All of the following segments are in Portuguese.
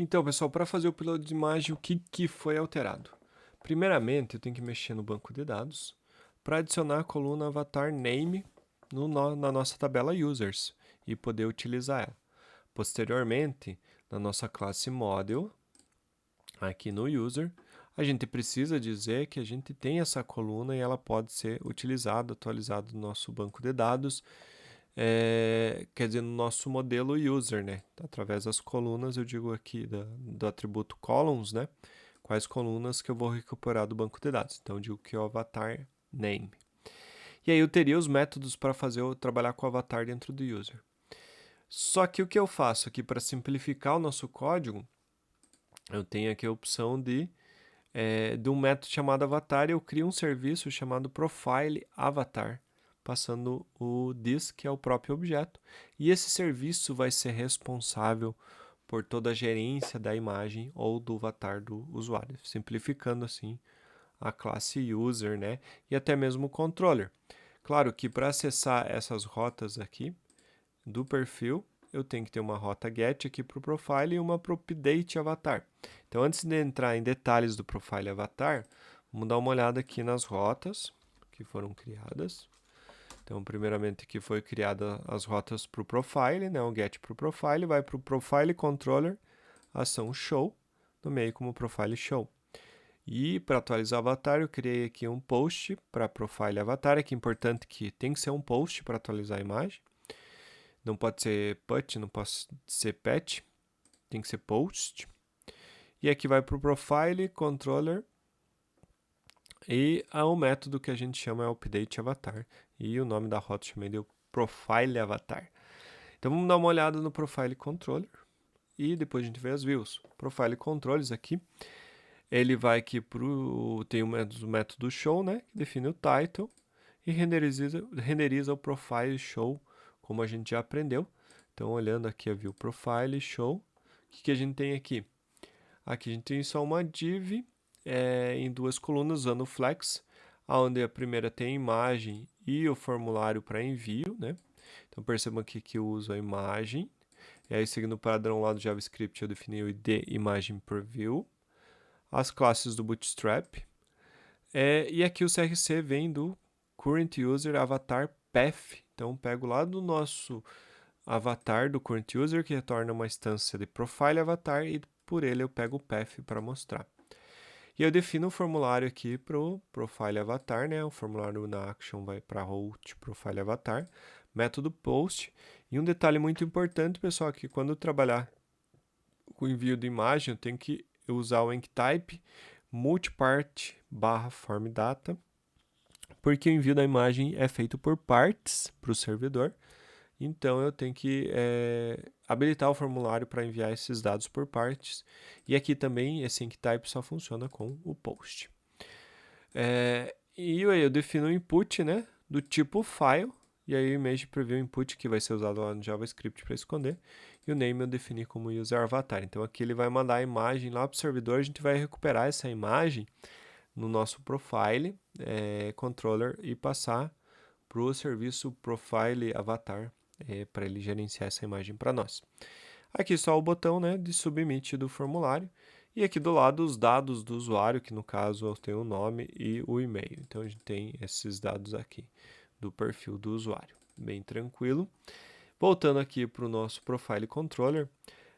Então, pessoal, para fazer o upload de imagem, o que foi alterado? Primeiramente, eu tenho que mexer no banco de dados para adicionar a coluna avatar name na nossa tabela users e poder utilizar ela. Posteriormente, na nossa classe model, aqui no user, a gente precisa dizer que a gente tem essa coluna e ela pode ser utilizada, atualizada no nosso banco de dados, quer dizer, no nosso modelo user, né? Através das colunas, eu digo aqui do atributo columns, né? Quais colunas que eu vou recuperar do banco de dados. Então, eu digo que é o avatar name. E aí eu teria os métodos para trabalhar com o avatar dentro do user. Só que o que eu faço aqui para simplificar o nosso código, eu tenho aqui a opção de um método chamado avatar e eu crio um serviço chamado profile avatar, passando o this, que é o próprio objeto. E esse serviço vai ser responsável por toda a gerência da imagem ou do avatar do usuário, simplificando assim a classe user, né? E até mesmo o controller. Claro que para acessar essas rotas aqui do perfil, eu tenho que ter uma rota get aqui para o profile e uma para o update avatar. Então, antes de entrar em detalhes do profile avatar, vamos dar uma olhada aqui nas rotas que foram criadas. Então, primeiramente aqui foi criada as rotas para o profile, né? O get para o profile, vai para o profile controller, ação show, nomeei como profile show. E para atualizar o avatar, eu criei aqui um post para profile avatar, é que é importante que tem que ser um post para atualizar a imagem. Não pode ser put, não pode ser patch, tem que ser post. E aqui vai para o profile controller e o método que a gente chama é update avatar. E o nome da rota eu chamei de profile avatar. Então vamos dar uma olhada no profile controller e depois a gente vê as views. Profile controllers aqui, ele vai aqui tem o método show, né, que define o title e renderiza o profile show, como a gente já aprendeu. Então, olhando aqui a view profile show, o que a gente tem aqui? Aqui a gente tem só uma div em duas colunas usando o flex, onde a primeira tem a imagem e o formulário para envio, né? Então percebam aqui que eu uso a imagem, e aí seguindo o padrão lá do JavaScript eu defini o id imagem per view, as classes do Bootstrap, e aqui o CRC vem do current user avatar path. Então pego lá do nosso avatar do current user, que retorna uma instância de profile avatar, e por ele eu pego o path para mostrar. E eu defino o formulário aqui para o profile avatar, né? O formulário na action vai para route profile avatar, método post. E um detalhe muito importante, pessoal, é que quando eu trabalhar com envio de imagem, eu tenho que usar o enctype multipart form data, porque o envio da imagem é feito por partes para o servidor. Então eu tenho que habilitar o formulário para enviar esses dados por partes. E aqui também esse enctype só funciona com o post. E aí eu defino o input, né, do tipo file. E aí o image preview input que vai ser usado lá no JavaScript para esconder. E o name eu defini como user avatar. Então aqui ele vai mandar a imagem lá para o servidor. A gente vai recuperar essa imagem no nosso profile controller e passar para o serviço profile avatar para ele gerenciar essa imagem para nós. Aqui só o botão, né, de submit do formulário. E aqui do lado os dados do usuário, que no caso eu tenho o nome e o e-mail. Então a gente tem esses dados aqui do perfil do usuário. Bem tranquilo. Voltando aqui para o nosso profile controller,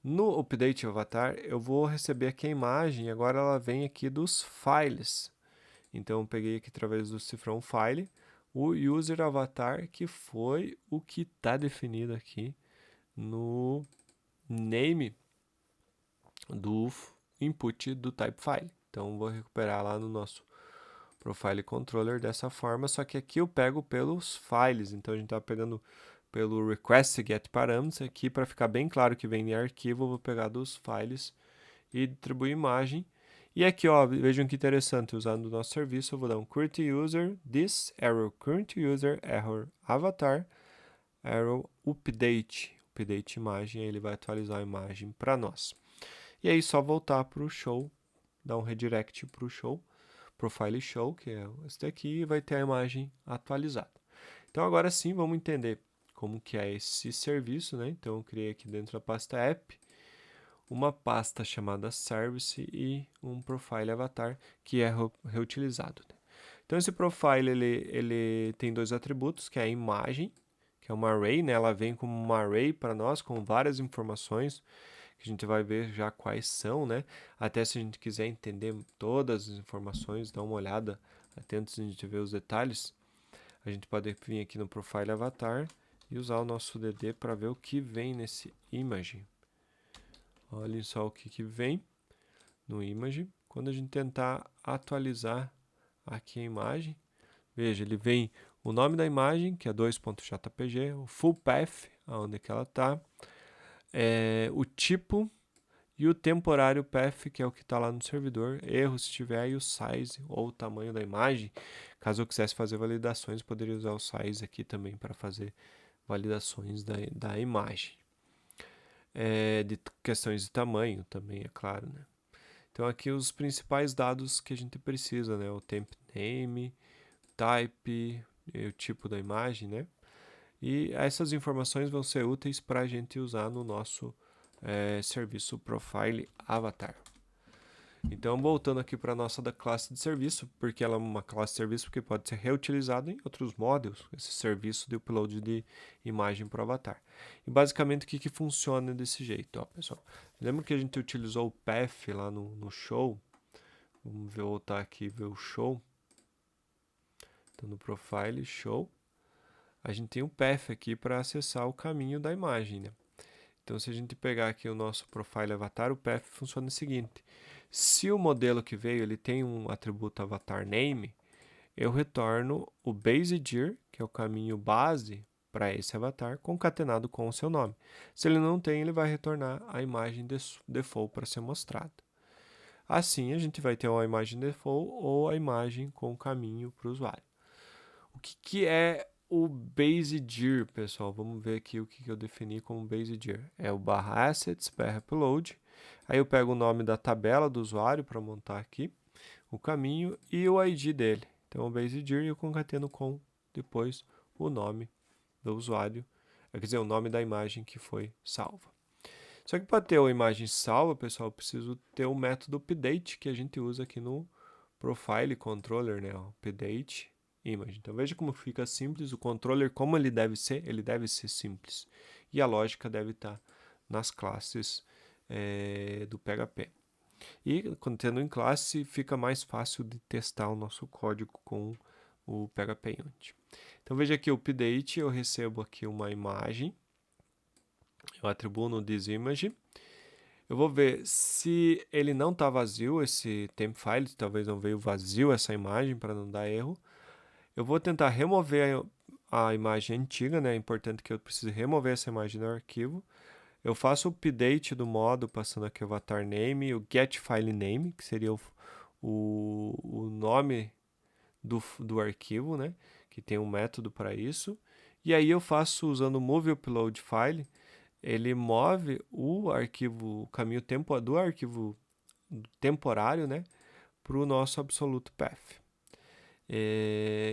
no update avatar eu vou receber aqui a imagem, agora ela vem aqui dos files. Então eu peguei aqui através do cifrão file o user avatar, que foi o que está definido aqui no name do input do type file. Então vou recuperar lá no nosso profile controller dessa forma, só que aqui eu pego pelos files. Então a gente está pegando pelo request get parameters aqui, para ficar bem claro que vem em arquivo, eu vou pegar dos files e distribuir imagem. E aqui, ó, vejam que interessante, usando o nosso serviço, eu vou dar um current user this arrow current user error avatar arrow update imagem, aí ele vai atualizar a imagem para nós. E aí só voltar para o show, dar um redirect para o show, profile show, que é esse daqui, e vai ter a imagem atualizada. Então agora sim, vamos entender como que é esse serviço, né? Então eu criei aqui dentro da pasta app uma pasta chamada Service e um Profile Avatar que é reutilizado, né? Então esse Profile ele tem dois atributos, que é a imagem, que é uma array, né? Ela vem como uma array para nós com várias informações que a gente vai ver já quais são, né? Até se a gente quiser entender todas as informações, dá uma olhada atento se a gente ver os detalhes, a gente pode vir aqui no Profile Avatar e usar o nosso DD para ver o que vem nesse image. Olhem só o que vem no image. Quando a gente tentar atualizar aqui a imagem, veja, ele vem o nome da imagem, que é 2.jpg, o full path, aonde que ela está, o tipo e o temporário path, que é o que está lá no servidor, erro se tiver, e o size, ou o tamanho da imagem. Caso eu quisesse fazer validações, poderia usar o size aqui também para fazer validações da imagem. De questões de tamanho também, é claro, né? Então aqui os principais dados que a gente precisa, né? O temp name, type, o tipo da imagem, né? E essas informações vão ser úteis para a gente usar no nosso serviço Profile Avatar. Então, voltando aqui para a nossa da classe de serviço, porque ela é uma classe de serviço que pode ser reutilizada em outros modelos, esse serviço de upload de imagem para o avatar. E basicamente o que funciona desse jeito, ó, pessoal? Lembra que a gente utilizou o path lá no show? Vamos voltar aqui e ver o show. Então, no profile, show, a gente tem um path aqui para acessar o caminho da imagem, né? Então, se a gente pegar aqui o nosso profile avatar, o path funciona o seguinte: se o modelo que veio ele tem um atributo avatar name, eu retorno o base dir, que é o caminho base para esse avatar, concatenado com o seu nome. Se ele não tem, ele vai retornar a imagem default para ser mostrada. Assim, a gente vai ter uma imagem default ou a imagem com o caminho para o usuário. O que é o base dir, pessoal? Vamos ver aqui o que eu defini como base dir. É o /assets /upload. Aí eu pego o nome da tabela do usuário para montar aqui, o caminho e o ID dele. Então o base dir eu concateno com depois o nome do usuário, quer dizer, o nome da imagem que foi salva. Só que para ter uma imagem salva, pessoal, eu preciso ter o método update que a gente usa aqui no Profile Controller, né? Update image. Então veja como fica simples o controller, como ele deve ser simples. E a lógica deve estar nas classes do PHP. E quando tendo em classe, fica mais fácil de testar o nosso código com o PHP Unit. Então veja aqui o update, eu recebo aqui uma imagem, eu atribuo no thisImage. Eu vou ver se ele não está vazio, esse temp file, talvez não veio vazio essa imagem para não dar erro. Eu vou tentar remover a imagem antiga, né? É importante que eu precise remover essa imagem do arquivo. Eu faço o update do modo, passando aqui o avatar name e o get file name, que seria o nome do arquivo, né? Que tem um método para isso. E aí eu faço, usando o move upload file, ele move o arquivo, o caminho do arquivo temporário, né? Para o nosso absolute path.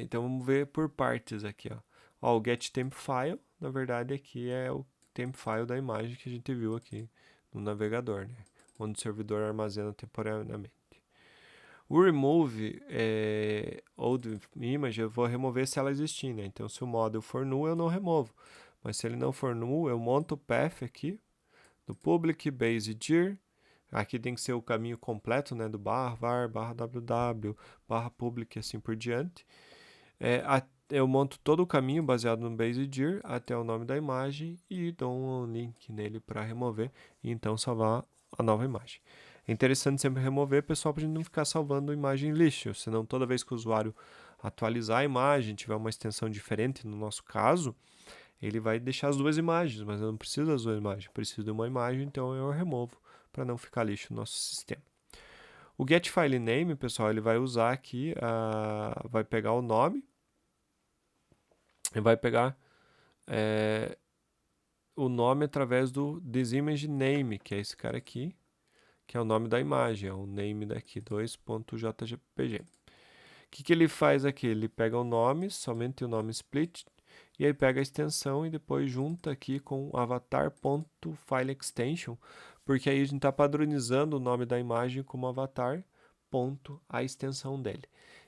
Então vamos ver por partes aqui, ó. O get temp file, na verdade, aqui é o temp file da imagem que a gente viu aqui no navegador, né? Onde o servidor armazena temporariamente. O remove old image, eu vou remover se ela existir, né? Então, se o model for null, eu não removo. Mas se ele não for null, eu monto o path aqui do public base dir. Aqui tem que ser o caminho completo, né? Do /var, /ww, /public, assim por diante. Eu monto todo o caminho baseado no base dir até o nome da imagem e dou um link nele para remover e então salvar a nova imagem. É interessante sempre remover, pessoal, para a gente não ficar salvando imagem lixo, senão toda vez que o usuário atualizar a imagem, tiver uma extensão diferente, no nosso caso, ele vai deixar as duas imagens, mas eu não preciso das duas imagens, preciso de uma imagem, então eu removo para não ficar lixo no nosso sistema. O getFileName, pessoal, ele vai usar aqui, vai pegar o nome, e vai pegar o nome através do thisImageName, que é esse cara aqui, que é o nome da imagem, é o name daqui, 2.jpg. O que ele faz aqui? Ele pega o nome, somente o nome split, e aí pega a extensão e depois junta aqui com avatar.fileExtension, porque aí a gente está padronizando o nome da imagem como avatar, ponto, a extensão dele.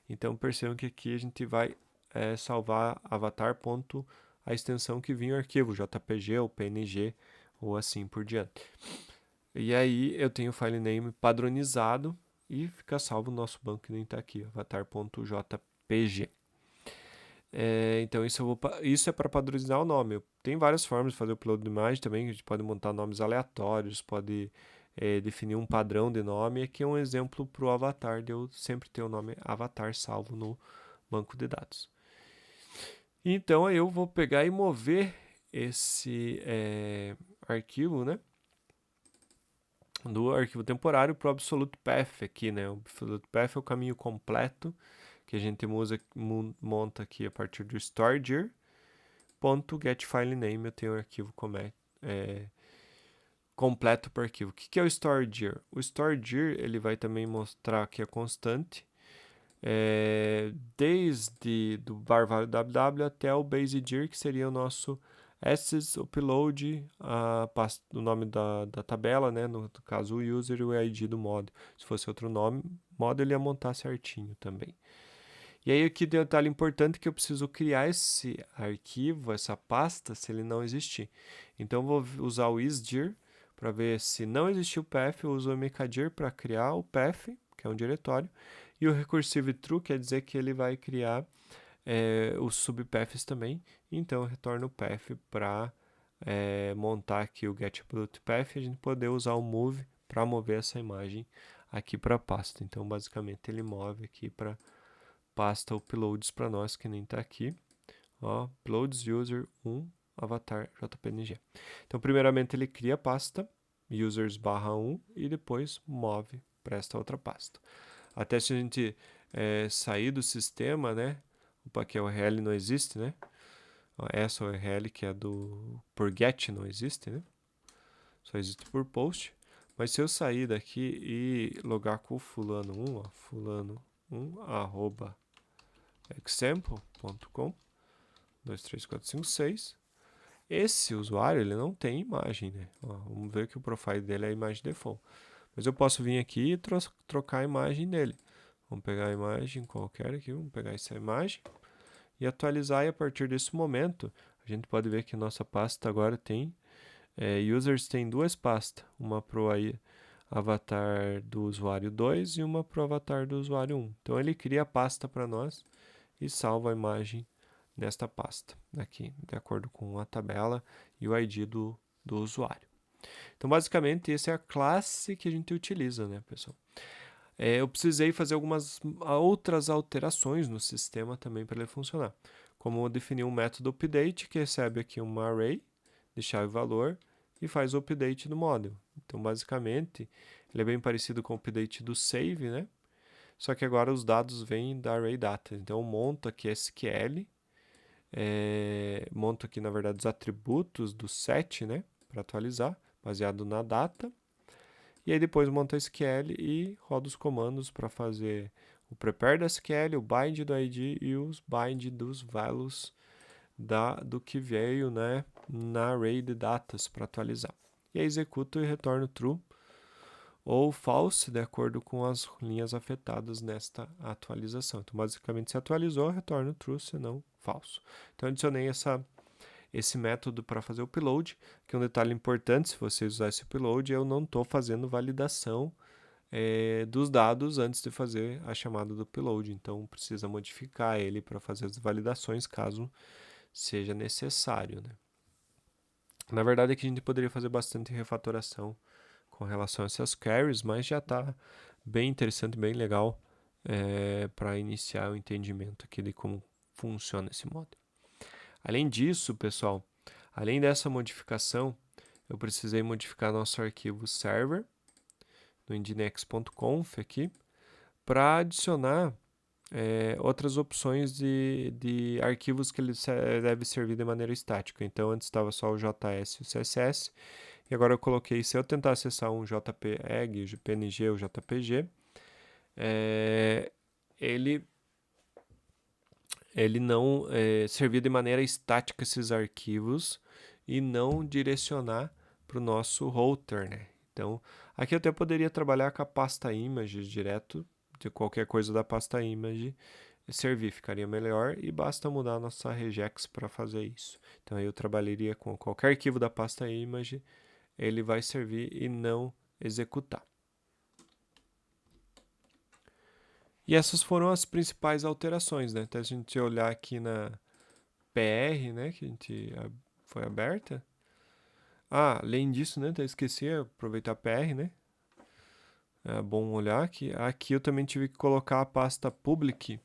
Então percebam que aqui a gente vai salvar avatar, ponto, a extensão que vinha o arquivo, JPG ou PNG ou assim por diante. E aí eu tenho o file name padronizado e fica salvo o nosso banco que nem está aqui, avatar.jpg. Então isso é para padronizar o nome. Tem várias formas de fazer o upload de imagem também, a gente pode montar nomes aleatórios, pode definir um padrão de nome. Aqui é um exemplo para o avatar, de eu sempre ter o nome avatar salvo no banco de dados. Então eu vou pegar e mover esse arquivo, né, do arquivo temporário para o absolute path aqui, né? O absolute path é o caminho completo que a gente monta aqui a partir do storedhere.getFileName. Eu tenho o arquivo completo para o arquivo. O que é o storedhere? O storedhere ele vai também mostrar que é constante, desde do var value ww até o basedhere, que seria o nosso access upload, o nome da tabela, né? No caso o user e o ID do model. Se fosse outro nome, model ele ia montar certinho também. E aí aqui tem um detalhe importante que eu preciso criar esse arquivo, essa pasta, se ele não existir. Então eu vou usar o isdir para ver se não existiu o path, eu uso o mkdir para criar o path, que é um diretório, e o recursive true quer dizer que ele vai criar os subpaths também. Então eu retorno o path para montar aqui o getAbsolutePath e a gente poder usar o move para mover essa imagem aqui para a pasta. Então basicamente ele move aqui para pasta uploads para nós, que nem está aqui. Ó, uploads user 1 avatar jpng. Então primeiramente ele cria a pasta users/1 e depois move para esta outra pasta. Até se a gente sair do sistema, né? Opa, aqui a URL não existe, né? Essa URL que é por get não existe, né? Só existe por post. Mas se eu sair daqui e logar com o fulano1, ó, fulano1, arroba example.com 23456, esse usuário ele não tem imagem, né? Ó, vamos ver que o profile dele é a imagem default. Mas eu posso vir aqui e trocar a imagem dele. Vamos pegar a imagem qualquer aqui, vamos pegar essa imagem e atualizar, e a partir desse momento a gente pode ver que nossa pasta agora tem users, tem duas pastas, uma para o avatar do usuário 2 e uma para o avatar do usuário 1. Então ele cria a pasta para nós e salva a imagem nesta pasta aqui, de acordo com a tabela e o ID do usuário. Então basicamente essa é a classe que a gente utiliza, né, pessoal? Eu precisei fazer algumas outras alterações no sistema também para ele funcionar. Como definir um método update que recebe aqui uma array de chave valor e faz o update do model. Então, basicamente, ele é bem parecido com o update do save, né? Só que agora os dados vêm da array data. Então, eu monto aqui SQL, monto aqui, na verdade, os atributos do set, né? Para atualizar, baseado na data. E aí depois monta SQL e roda os comandos para fazer o prepare da SQL, o bind do ID e os bind dos values do que veio, né, na array de datas para atualizar. E aí executo e retorno true ou false, de acordo com as linhas afetadas nesta atualização. Então, basicamente, se atualizou, retorno true, se não, falso. Então, adicionei esse método para fazer o upload, que é um detalhe importante. Se vocês usarem esse upload, eu não estou fazendo validação dos dados antes de fazer a chamada do upload, então precisa modificar ele para fazer as validações caso seja necessário, né? Na verdade, aqui a gente poderia fazer bastante refatoração com relação a essas queries, mas já está bem interessante, bem legal para iniciar o entendimento aqui de como funciona esse modelo. Além disso, pessoal, além dessa modificação, eu precisei modificar nosso arquivo server no nginx.conf aqui para adicionar outras opções de arquivos que ele deve servir de maneira estática. Então, antes estava só o JS e o CSS, e agora eu coloquei, se eu tentar acessar um JPEG, PNG ou JPG, ele ele não servir de maneira estática esses arquivos e não direcionar para o nosso router, né? Então, aqui eu até poderia trabalhar com a pasta images direto de qualquer coisa da pasta image servir, ficaria melhor e basta mudar a nossa regex para fazer isso. Então, eu trabalharia com qualquer arquivo da pasta image, ele vai servir e não executar. E essas foram as principais alterações, né? Então, se a gente olhar aqui na PR, né, que a gente foi aberta. Além disso, né, até esqueci, aproveitar a PR, né? É bom olhar que aqui eu também tive que colocar a pasta public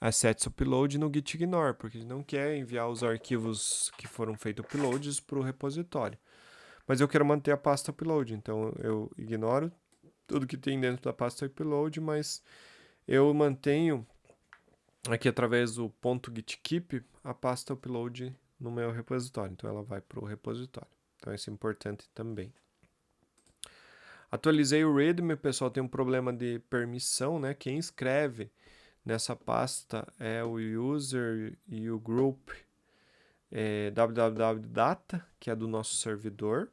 assets upload no gitignore, porque a gente não quer enviar os arquivos que foram feitos uploads para o repositório. Mas eu quero manter a pasta upload, então eu ignoro tudo que tem dentro da pasta upload, mas eu mantenho aqui através do .gitkeep a pasta upload no meu repositório, então ela vai para o repositório. Então isso é importante também. Atualizei o readme, o pessoal tem um problema de permissão, né? Quem escreve nessa pasta é o user e o group www.data, que é do nosso servidor.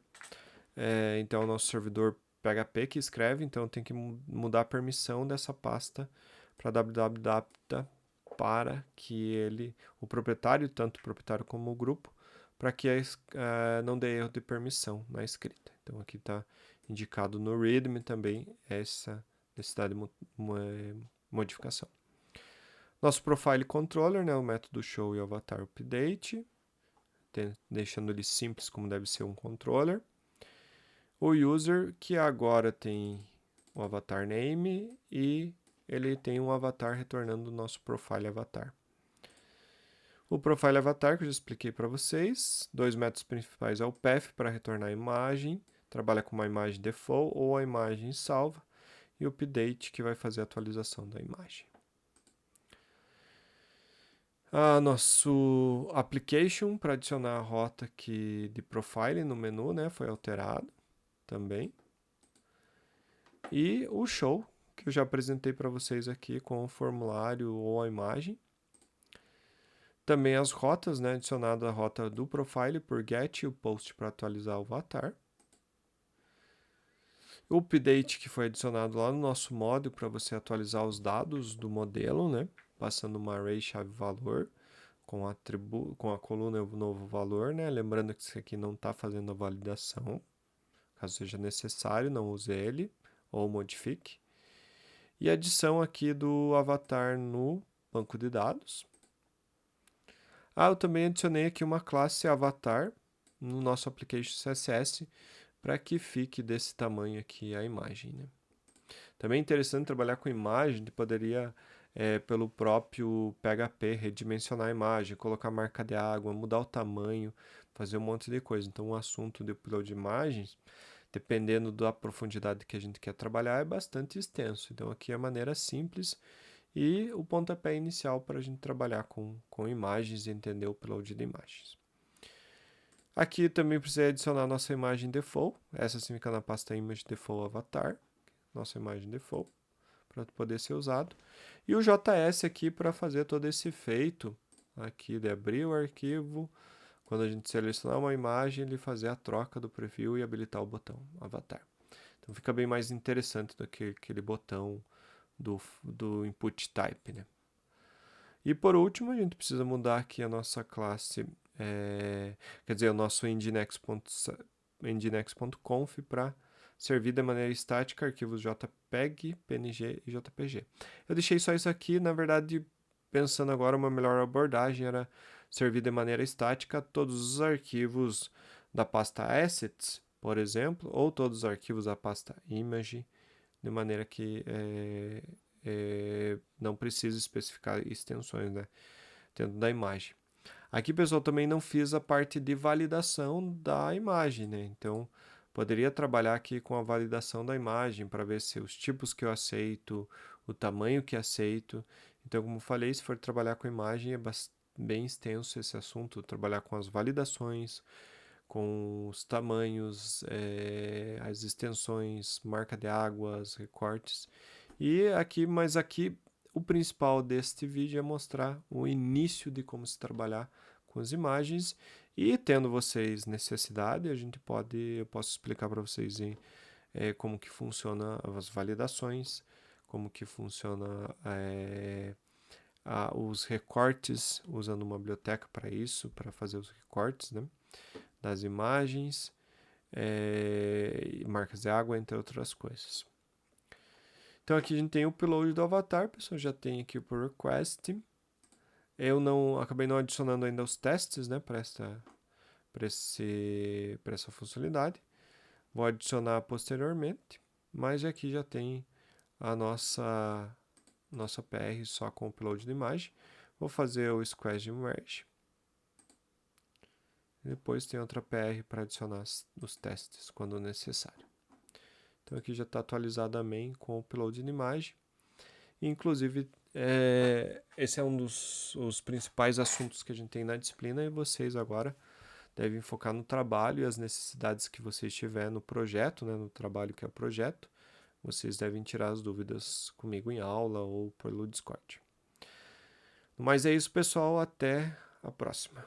Então, é o nosso servidor PHP que escreve, então tem que mudar a permissão dessa pasta para www.data para que ele, o proprietário, tanto o proprietário como o grupo, para que não dê erro de permissão na escrita. Então, aqui está indicado no readme também essa necessidade de modificação. Nosso profile controller, né, o método show e avatar update, deixando ele simples como deve ser um controller. O user, que agora tem o avatar name e ele tem um avatar retornando o nosso profile avatar. O profile avatar, que eu já expliquei para vocês, 2 métodos principais é o path para retornar a imagem, trabalha com uma imagem default ou a imagem salva, e o update, que vai fazer a atualização da imagem. Nosso application para adicionar a rota aqui de profile no menu, né, foi alterado também. E o show, que eu já apresentei para vocês aqui com o formulário ou a imagem. Também as rotas, né, adicionada a rota do profile por get e o post para atualizar o avatar. O update, que foi adicionado lá no nosso módulo para você atualizar os dados do modelo, né, passando uma array chave-valor com a coluna o novo valor, né, lembrando que isso aqui não está fazendo a validação. Caso seja necessário, não use ele ou modifique. E adição aqui do avatar no banco de dados. Eu também adicionei aqui uma classe avatar no nosso application CSS para que fique desse tamanho aqui a imagem, né? Também é interessante trabalhar com imagem, poderia pelo próprio PHP redimensionar a imagem, colocar marca de água, mudar o tamanho, fazer um monte de coisa. Então o assunto de upload de imagens, dependendo da profundidade que a gente quer trabalhar, é bastante extenso. Então aqui é a maneira simples e o pontapé inicial para a gente trabalhar com imagens e entender o upload de imagens. Aqui também precisei adicionar nossa imagem default, essa sim fica na pasta image default avatar, nossa imagem default, para poder ser usado. E o JS aqui para fazer todo esse efeito, aqui de abrir o arquivo, quando a gente selecionar uma imagem, ele fazer a troca do preview e habilitar o botão avatar. Então fica bem mais interessante do que aquele botão do input type, né? E por último, a gente precisa mudar aqui a nossa classe, quer dizer, o nosso nginx.conf para servir de maneira estática arquivos JPEG, PNG e JPG. Eu deixei só isso aqui, na verdade, pensando agora, uma melhor abordagem era servir de maneira estática todos os arquivos da pasta assets, por exemplo, ou todos os arquivos da pasta image, de maneira que não precisa especificar extensões, né, dentro da imagem. Aqui, pessoal, também não fiz a parte de validação da imagem, né? Então, poderia trabalhar aqui com a validação da imagem para ver se os tipos que eu aceito, o tamanho que aceito. Então, como falei, se for trabalhar com imagem, é bem extenso esse assunto, trabalhar com as validações, com os tamanhos, as extensões, marca de águas, recortes. Mas aqui o principal deste vídeo é mostrar o início de como se trabalhar com as imagens, e tendo vocês necessidade, eu posso explicar para vocês como que funciona as validações, como que funciona os recortes, usando uma biblioteca para isso, para fazer os recortes, né, das imagens, marcas de água, entre outras coisas. Então aqui a gente tem o upload do avatar, pessoal, já tem aqui o pull request. Eu acabei não adicionando ainda os testes, né, para essa funcionalidade. Vou adicionar posteriormente, mas aqui já tem a nossa PR só com o upload de imagem. Vou fazer o squash merge. Depois tem outra PR para adicionar os testes quando necessário. Então aqui já está atualizado também com o upload de imagem. Inclusive, esse é um dos principais assuntos que a gente tem na disciplina, e vocês agora devem focar no trabalho e as necessidades que vocês tiverem no projeto, né, no trabalho que é o projeto. Vocês devem tirar as dúvidas comigo em aula ou pelo Discord. Mas é isso, pessoal. Até a próxima.